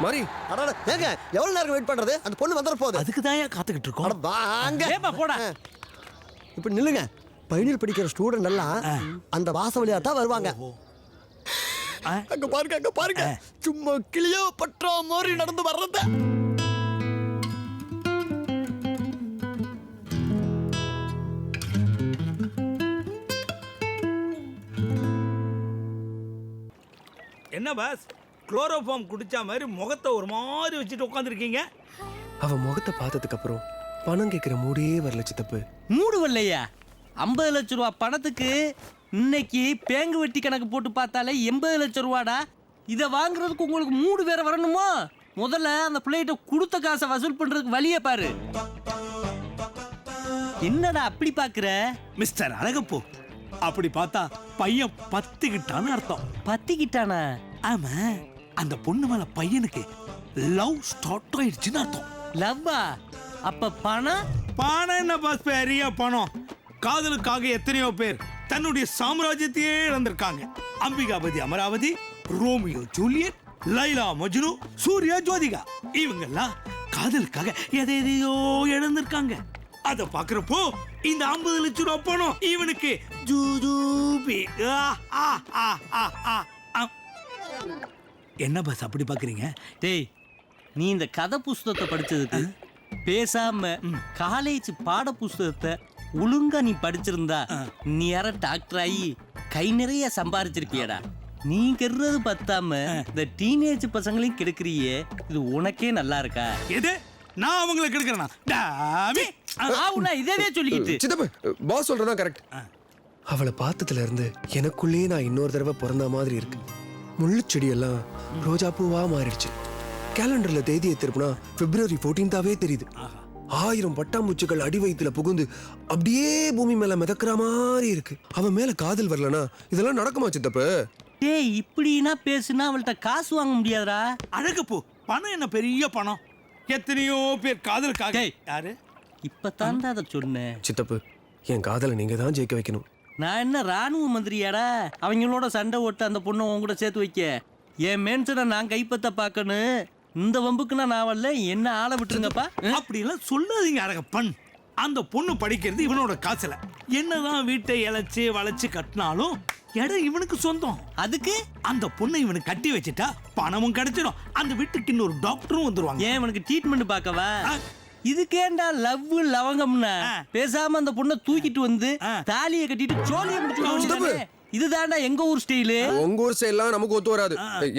மாதிரி ஏங்க எவ்வளவு நேரம் வெயிட் பண்றது? அந்த பொண்ணு வந்துற போகுது. அதுக்கு தான் காத்துக்கிட்டு இருக்கோம். வாங்க ஏப்பா போடா. இப்ப நில்லுங்க. பைனல் படிக்கிற ஸ்டூடெண்ட் எல்லாம் அந்த வாசல் வழியா தான் வருவாங்க. அங்க பாருங்க சும்மா கிளியோ பற்றா மாதிரி நடந்து வர்றத. என்ன பாஸ் குளோரோஃபார்ம் குடிச்சா மாதிரி முகத்தை ஒரு மாதிரி வச்சுட்டு உட்காந்துருக்கீங்க? அவ முகத்தை பார்த்ததுக்கு அப்புறம் பணம் கேட்கிற மூடே வரல சித்தப்பு. மூடு வரலையா? 50 லட்சம் ரூபா பணத்துக்கு இன்னைக்கு பேங்கு வெட்டி கணக்கு போட்டு பார்த்தாலே 80 லட்சம் ரூபாடா. இதை வாங்குறதுக்கு உங்களுக்கு மூடு வேற வரணுமா? முதல்ல அந்த பிள்ளைகிட்ட கொடுத்த காசை வசூல் பண்றதுக்கு வழியை பாரு. என்னடா அப்படி பாக்குற? மிஸ்டர் அழகப்போ, அப்படி பார்த்தா பையன் பத்திக்கிட்டான்னு அர்த்தம். பத்திக்கிட்டானா? ஆமா, அந்த பொண்ணு மேல பையனுக்கு லவ் ஸ்டார்ட் ஆயிடுச்சுன்னு அர்த்தம். லவ்வா? அப்ப பணம்? பணம் என்ன பாஸ், பெரிய பணம். காதலுக்காக எத்தனையோ பேர் தன்னுடைய சாம்ராஜ்யத்தையே இழந்திருக்காங்க. அம்பிகாபதி அமராவதி, ரோமியோ ஜூலியட், லைலா மஜ்னு, சூர்யா ஜோதிகா, இவங்கெல்லாம் காதலுக்காக எதையோ இழந்திருக்காங்க. அத பாக்குறப்போ இந்த 50 லட்சம் ரூபாய் பணம் இவனுக்கு ஜூஜூபி. என்ன பாஸ் அப்படி பாக்குறீங்க? டேய், நீ இந்த கதை புஸ்தகத்தை படிச்சதுக்கு பேசாம காலேஜ் பாட புஸ்தகத்தை ஒழுங்கா நீ படிச்சிருந்தா நீ யார டாக்டர் ஆகி கை நிறைய சம்பாரிச்சிருப்பியடா. நீ கெடுறது பத்தாம இந்த டீனேஜ் பசங்களையும் கெடுக்கிறியே, இது உனக்கே நல்லா இருக்கா? எது நான் அவங்களை கெடுக்கிறேனா? இதவே சொல்லிக்கிட்டு சித்தப்பு பாஸ் சொல்றதான் கரெக்ட். அவளை பார்த்ததுல இருந்து எனக்குள்ளேயே நான் இன்னொரு தடவை பிறந்த மாதிரி இருக்கு. முள்ளு செடியெல்லாம் ரோஜா பூவா மாறிடுச்சு. கேலண்டர்ல தேதியை திருப்பினா பிப்ரவரி 14th தெரியுது. 1000 பட்டாம்பூச்சிகள் அடி வயிற்றுல புகுந்து அப்படியே பூமி மேல மிதக்கிற மாதிரி இருக்கு. அவன் மேல காதல் வரலனா இதெல்லாம் நடக்குமா சித்தப்பு? டேய், இப்படின்னா பேசுனா அவள்கிட்ட காசு வாங்க முடியாதா? அழகப்போ, பணம் என்ன பெரிய பணம். எத்தனையோ பேர் காதலுக்காக. யாரு இப்பதான்டா அதை சொன்னேன். சித்தப்பு, என் காதலை நீங்க தான் ஜெயிக்க வைக்கணும். நான் என்ன ராணுவ மந்திரியாடா அவங்களோட சண்டை ஓட்டு அந்த பொண்ணை உன் கூட சேர்த்து வைக்க? என் மேன்சனை நான் கைப்பற்ற பார்க்கணும். இந்த வம்புக்குன்னா நான் வரல, என்ன ஆளை விட்டுருங்கப்பா. அப்படிலாம் சொல்லாதீங்க அழகப்பன். அந்த பொண்ணு படிக்கிறது இவனோட காசுல. என்னதான் வீட்டை இழைச்சு வளைச்சு கட்டினாலும் இடம் இவனுக்கு சொந்தம். அதுக்கு அந்த பொண்ணை இவனுக்கு கட்டி வச்சுட்டா பணமும் கிடைச்சிடும். அந்த வீட்டுக்கு இன்னொரு டாக்டரும் வந்துருவாங்க. ஏன் இவனுக்கு ட்ரீட்மெண்ட் பார்க்கவா? இதுக்கேண்டா லவ் லவங்கம்னா பேசாம அந்த பொண்ணை தூக்கிட்டு வந்து தாலியை கட்டிட்டு சோழியை முடிச்சு. இதுதான்டா எங்க ஊர் ஸ்டைலு. உங்க ஊர் ஸ்டைல்லாம் நமக்கு ஒத்து வராது.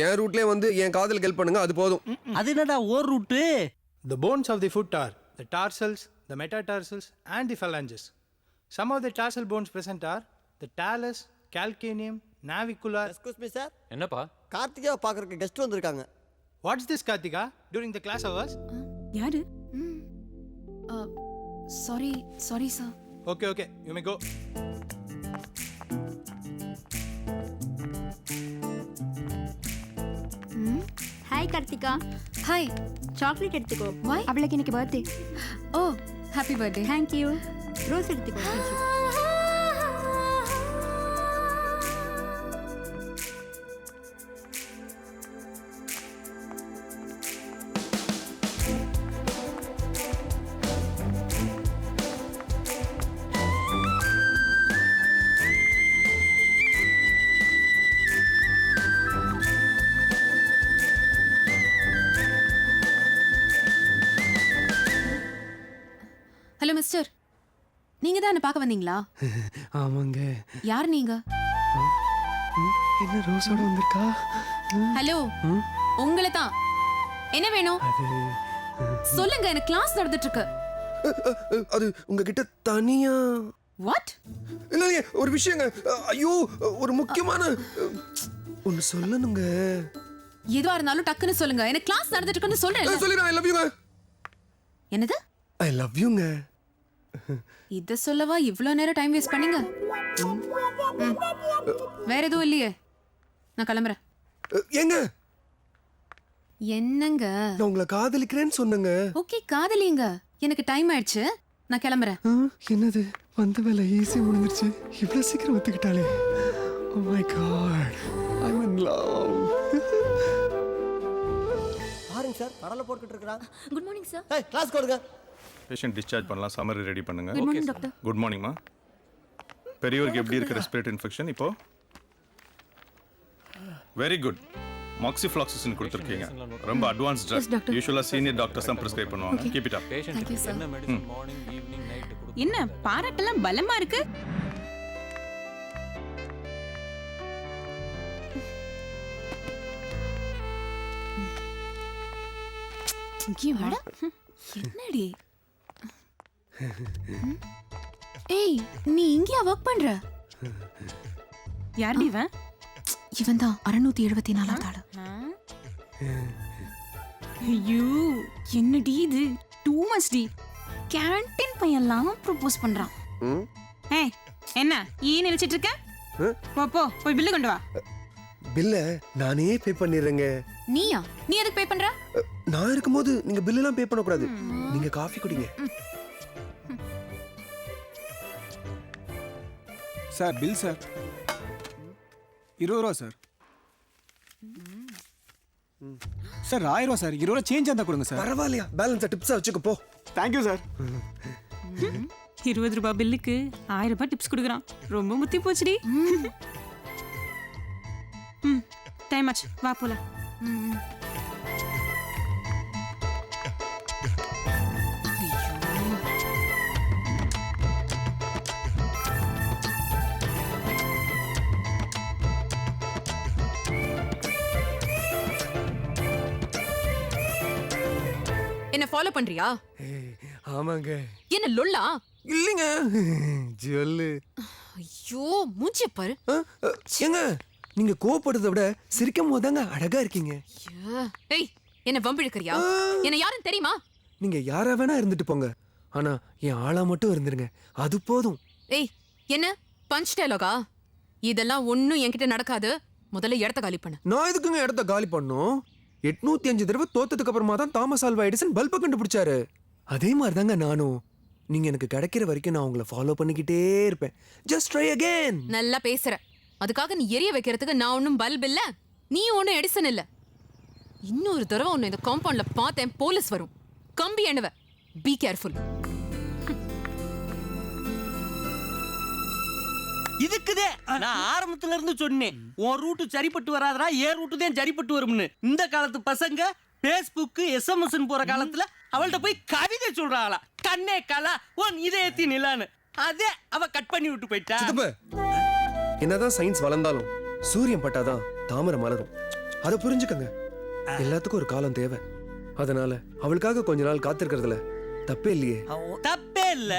என் ரூட்லயே வந்து என் காதல் ஹெல்ப் பண்ணுங்க, அது போதும். அது என்னடா ஓர் route? The bones of the foot are the tarsals, the metatarsals and the phalanges. Some of the tarsal bones present are the talus, calcaneum, navicular. Excuse me sir. என்னப்பா? கார்த்திகாவை பார்க்கறதுக்கு கெஸ்ட் வந்திருக்காங்க. What's this, Karthika? During the class hours? யாரு? sorry sir. Okay, you may go. Hi Karthika. Hi. Chocolate எடுத்துக்கோ. Why? அவளுக்கு இன்னைக்கு birthday. Oh, happy birthday. Thank you. Rose எடுத்துக்கோ. Thank you. Hello mister, நீங்க தான் என்ன பார்க்க வந்தீங்களா? ஆமாங்க. யார் நீங்க? என்ன ரோஸோட வந்திருக்கா? ஹலோ, உங்களை தான். என்ன வேணும் சொல்லுங்க, எனக்கு கிளாஸ் நடந்துட்டு இருக்கு. அது உங்ககிட்ட தனியா. வாட்? இல்லைங்க, ஒரு விஷயங்க. ஐயோ, ஒரு முக்கியமான ஒன்னு சொல்லணுங்க. எதுவா இருந்தாலும் டக்குன்னு சொல்லுங்க. எனக்கு கிளாஸ் நடந்துட்டு இருக்குன்னு சொல்றேன். சொல்லிடுறேன். ஐ லவ் யூங்க. என்னது? ஐ லவ் யூங்க. இத சொல்லவா இவ்ளோ நேரம் டைம் வேஸ்ட் பண்ணீங்க? வேற எதுவும் இல்லையே, நான் கிளம்புறேன். ஏங்க, என்னங்க? நான் உங்களை காதலிக்கிறேன்னு சொன்னேங்க. ஓகே, காதலிங்க. எனக்கு டைம் ஆயிடுச்சு, நான் கிளம்புறேன். என்னது, வந்த வேலை ஈஸி முடிஞ்சிருச்சு. இவ்வளவு சீக்கிரம் ஒத்துக்கிட்டாலே. Oh my god, I'm in love. Morning sir. கடலை போட்டுக்கிட்டு இருக்கிறான். Good morning sir. ஏய் கிளாஸ் கொடுங்க. பேஷண்ட் டிஸ்சார்ஜ் பண்ணலாம். சம்மரி ரெடி பண்ணுங்க. Good morning doctor. குட் மார்னிங்மா. பெரியவருக்கு எப்படி இருக்கு ரெஸ்பிரேட்டரி இன்ஃபெக்ஷன் இப்போ? Very good. மாக்சிஃப்ளாக்சிசின் கொடுத்துருக்கீங்க. ரொம்ப அட்வான்ஸ் ட்ரக். யூசுவலாக சீனியர் டாக்டர்ஸ் தான் ப்ரிஸ்கிரைப் பண்ணுவாங்க. Keep it up. Thank you, sir. என்ன பாராட்டெல்லாம் பலமா இருக்கு. என்னடி? ஏய், நீ இங்கயா ஒர்க் பண்ற? யாருடி இவன்? இவன் தான் 674வது ஆளு. ஐயோ என்னடி இது டூ மச் டி. கேண்டீன் பையன்லாம் ப்ரோபோஸ் பண்றான். ஏய் என்ன ஏன் நினைச்சிட்டு இருக்க? போ போய் பில்லு கொண்டு வா. பில்ல நானே பே பண்ணிடுறேங்க. நீயா? நீ எதுக்கு பே பண்ற? நான் இருக்கும்போது நீங்க பில் எல்லாம் பே பண்ணக்கூடாது. நீங்க காஃபி குடிங்க. சார் பில் சார் 20 ரூபா சார். சார் 1000 ரூபா சார். 20 ரூபா சேஞ்ச் இருந்தா கொடுங்க சார். பரவாயில்லையா? பேலன்ஸை டிப்ஸா வச்சுக்க போ. Thank you sir. 20 ரூபாய் பில்லுக்கு 1000 ரூபாய் டிப்ஸ் கொடுக்குறான். ரொம்ப முத்தி போச்சுடி. டைம் ஆச்சு வா போலாம். என்ன ஃபாலோ பண்றியா? ஆமாங்க. என்ன லொல்லா? இல்லைங்க ஜொல்லு. ஐயோ மூஞ்சிய பாரு. ஏங்க நீங்க கோவப்படுறதை விட சிரிக்கும் போதாங்க அழகா இருக்கீங்க. ஏய் என்ன வம்பிழுக்கறியா? என்ன யாருன்னு தெரியுமா? நீங்க யாரா வேணா இருந்துட்டு போங்க. ஆனா என் ஆளா மட்டும் இருந்துருங்க. அது போதும். ஏய் என்ன பஞ்ச் டயலாகா? இதெல்லாம் ஒண்ணும் என்கிட்ட நடக்காது. முதல்ல இடத்த காலி பண்ணு. நான் எதுக்குங்க இடத்த காலி பண்ணோம்? 805 தடவை தோத்ததுக்கு அப்புறமா தான் தாமஸ் ஆல்வா எடிசன் பல்பை கண்டுபிடிச்சாரு. அதே மாதிரி தாங்க நானும். நீங்க எனக்கு கிடைக்கிற வரைக்கும் நான் உங்களை ஃபாலோ பண்ணிக்கிட்டே இருப்பேன். Just try again. நல்லா பேசுற. அதுக்காக நீ எரிய வைக்கிறதுக்கு நான் ஒன்னும் பல்ப் இல்ல, நீ ஒன்னும் எடிசன் இல்ல. இன்னொரு தடவை உன்னை இந்த காம்பவுண்ட்ல பார்த்தேன் போலீஸ் வரும். கம்பி எண்ணுவ. Be careful. இதுக்குதே நான் ஆரம்பத்துல இருந்து சொன்னேன், உன் ரூட்டு சரிப்பட்டு வராதரா, ஏன் ரூட்டு தான் சரிப்பட்டு வரும்னு. இந்த காலத்து பசங்க பேஸ்புக் எஸ்எம்எஸ் போற காலத்துல அவள்கிட்ட போய் கவிதை சொல்றாளா, கண்ணே கலா உன் இதயத்தி நிலான்னு. அதே அவ கட் பண்ணி விட்டு போயிட்டா. என்னதான் சயின்ஸ் வளர்ந்தாலும் சூரியன் பட்டாதான் தாமரை மலரும். அதை புரிஞ்சுக்கங்க. எல்லாத்துக்கும் ஒரு காலம் தேவை. அதனால அவளுக்காக கொஞ்ச நாள் காத்திருக்கிறதுல தப்பே இல்லையே. தப்பே இல்ல.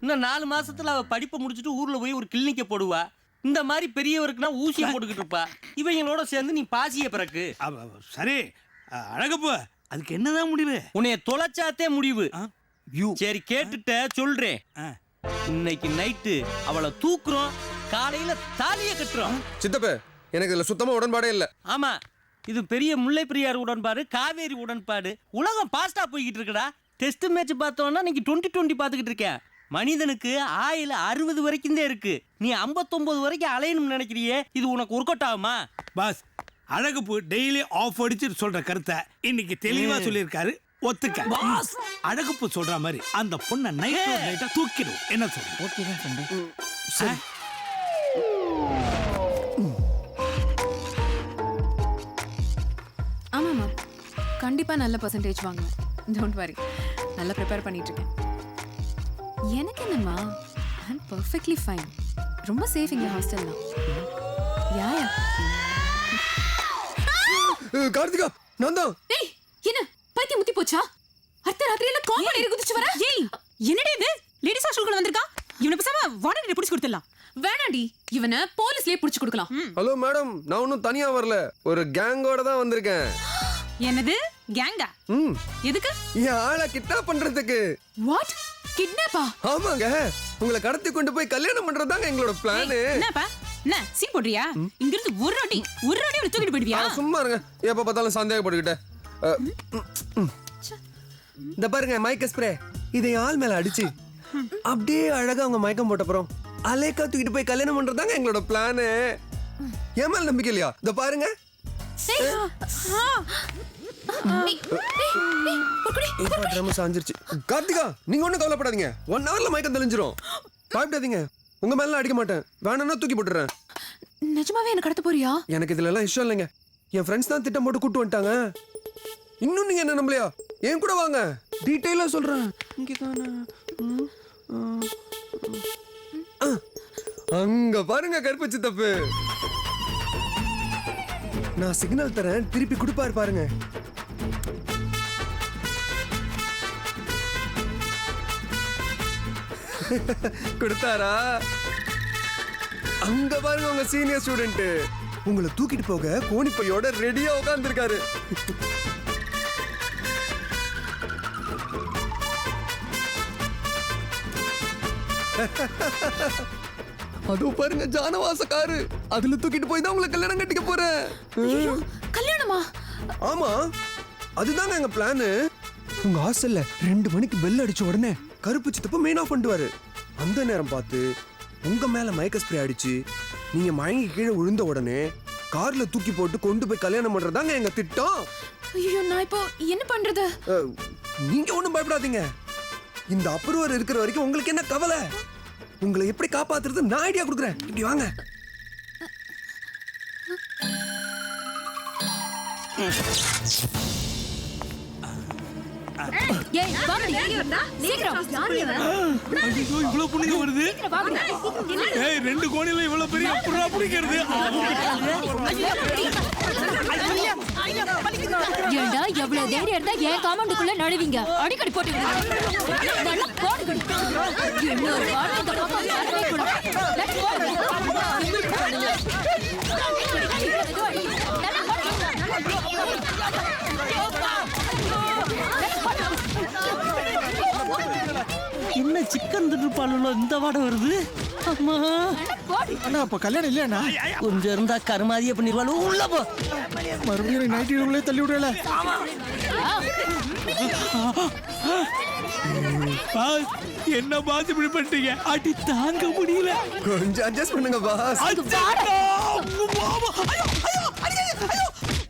இன்னும் 4 மாசத்துல அவ படிப்பை முடிச்சுட்டு ஊர்ல போய் ஒரு கிளினிக்க போடுவா. இந்த மாதிரி பெரியவருக்குன்னா ஊசியை போட்டுக்கிட்டு இருப்பா. இவங்களோட சேர்ந்து நீ பாசிய பிறகு. சரி அழகப்பா, அதுக்கு என்னதான் முடிவு? உன்னைய தொலைச்சாத்தே முடிவு. சரி கேட்டுட்ட சொல்றேன். இன்னைக்கு நைட்டு அவளை தூக்குறோம், காலையில தாலிய கட்டுறோம். சித்தப்ப எனக்கு இதுல சுத்தமா உடன்பாடே இல்ல. ஆமா, இது பெரிய முல்லை பெரியார் உடன்பாடு, காவேரி உடன்பாடு. உலகம் பாஸ்டா போய்கிட்டு இருக்குடா. டெஸ்ட் மேட்ச் பார்த்தோம்னா நீங்க 2020 பார்த்துக்கிட்டு இருக்கேன். மனிதனுக்கு ஆயுள் 60 வரைக்கும் தான் இருக்கு. நீ 59 வரைக்கும் அலையணும்னு நினைக்கிறியே, இது உனக்கு ஒர்க் அவுட் ஆகுமா? பாஸ், அழகப்பு டெய்லி ஆஃப் அடிச்சு சொல்ற கருத்தை இன்னைக்கு தெளிவா சொல்லியிருக்காரு. ஒத்துக்க. அழகப்பு சொல்ற மாதிரி அந்த பொண்ணை நைட்டா தூக்கிடும். என்ன சொல்ற? ஆமாமா, கண்டிப்பா நல்ல பர்சன்டேஜ் வாங்குவேன். டோன்ட் வரி, நல்லா ப்ரிப்பேர் பண்ணிட்டு இருக்கேன். எனக்கு என்னம்மா, ஐ அம் பெர்ஃபெக்ட்லி ஃபைன். ரொம்ப சேஃப் இங்க ஹாஸ்டல்லாம். யா கார்த்திகா, நான் தான். ஏய் என்ன பைத்தியம் முத்தி போச்சா? அர்த்த ராத்திரியில காம்பவுண்ட் ஏறி குதிச்சு வர. ஏய் என்னடி இது? லேடிஸ் ஹாஸ்டலுக்குள்ள வந்திருக்கா? இவனை பேசாம வாடகை புடிச்சு கொடுத்துடலாம். வேணாடி, இவனை போலீஸ்லயே புடிச்சு கொடுக்கலாம். ஹலோ மேடம், நான் ஒன்னும் தனியா வரல, ஒரு கேங்கோட தான் வந்திருக்கேன். என்னது கேங்கா? எதுக்கு? என் ஆளை கிட்னாப் பண்றதுக்கு. வாட்? கிட்னாப்பா? ஆமாங்க, உங்களை கடத்தி கொண்டு போய் கல்யாணம் பண்றதுதாங்க எங்களோட பிளான். என்னப்பா என்ன சீன் போடுறியா? இங்க இருந்து ஒரு வாட்டி இவனை தூக்கிட்டு போயிடுவியா? சும்மா இருங்க, எப்ப பார்த்தாலும் சந்தேகப்பட்டுக்கிட்ட. இந்த பாருங்க மயக்க ஸ்ப்ரே, இதை ஆள் மேல அடிச்சு அப்படியே அழகா அவங்க மயக்கம் போட்ட அப்புறம் அலேக்கா தூக்கிட்டு போய் கல்யாணம் பண்றதுதாங்க எங்களோட பிளான். ஏன் மேல நம்பிக்கை இல்லையா? இந்த பாருங்க. இப்ப ட்ரம் சாஞ்சிருச்சு. கார்த்திகா நீங்க ஒண்ணும் கவலைப்படாதீங்க. 1 ஹவர்ல மயக்கம் தெளிஞ்சிரும். பயப்படாதீங்க. உங்க மேல அடிக்க மாட்டேன். வேணும்னா தூக்கி போட்டுறேன். நிஜமாவே என்ன கடத்த போறியா? எனக்கு இதுல எல்லாம் இஷ்டம் இல்லைங்க. என் ஃப்ரெண்ட்ஸ் தான் திட்டம் போட்டு கூட்டு வந்துட்டாங்க. இன்னும் நீங்க என்ன நம்பலையா? என் கூட வாங்க, டீட்டெயிலா சொல்றேன். அங்க பாருங்க கருப்பு தப்பு. நான் சிக்னல் தரேன், திருப்பி கொடுப்பாரு பாருங்க. கொடுத்தாரா? அங்க பாருங்க உங்க சீனியர் ஸ்டூடெண்ட் உங்களை தூக்கிட்டு போக கோணிப்பையோட ரெடியா உட்கார்ந்துருக்காரு. அதோ பாருங்க ஜானவாச காரு. அதுல தூக்கிட்டு போய் தான் உங்களை கல்யாணம் கட்டிக்க போறேன். கல்யாணமா? ஆமா, அதுதாங்க எங்க பிளான். உங்க ஹாஸ்டல்ல 2 மணிக்கு பெல் அடிச்ச உடனே கருப்பு சித்தப்ப மெயின் ஆஃப் பண்ணுவாரு. அந்த நேரம் பார்த்து உங்க மேல மயக்க ஸ்ப்ரே அடிச்சு நீங்க மயங்கி கீழே விழுந்த உடனே கார்ல தூக்கி போட்டு கொண்டு போய் கல்யாணம் பண்றதாங்க எங்க திட்டம். ஐயோ, நான் இப்போ என்ன பண்றது? நீங்க ஒண்ணும் பயப்படாதீங்க. இந்த அப்ரூவர் இருக்கிற வரைக்கும் உங்களுக்கு என்ன கவலை? உங்களை எப்படி காப்பாத்துறது நான் ஐடியா கொடுக்குறேன். இப்படி வாங்க. ஏய், வாங்கடி. சீக்கிரம். ஐயோ, இவ்வளவு புண்ணிய வருது. ஏய், 2 கோணில இவ்வளவு பெரிய புறா பிடிக்கிறது. ஏண்டா எவ்வளவு தைரியம் இருந்தா என் காம்பவுண்டுக்குள்ள நடுவீங்க? அடிக்கடி போட்டு நல்லா போடுங்கடி. இன்னொரு வாட்டி இந்த பக்கம் வரவே கூடாது. லெட்ஸ் என்ன சிக்கன் திட்டுப்பாலுள்ள இந்த வாடை வருது? அம்மா அண்ணா அப்ப கல்யாணம் இல்லையா? கொஞ்சம் இருந்தா கருமாதியே பண்ணிடுவாள். உள்ள போ. மறுபடியும் நைட்டு உள்ளே தள்ளி விடல. என்ன பாத்து இப்படி பண்ணிட்டீங்க? அடி தாங்க முடியல. கொஞ்சம் அட்ஜஸ்ட் பண்ணுங்க பாஸ். ஐயோ, ஐயோ, ஐயோ, ஐயோ.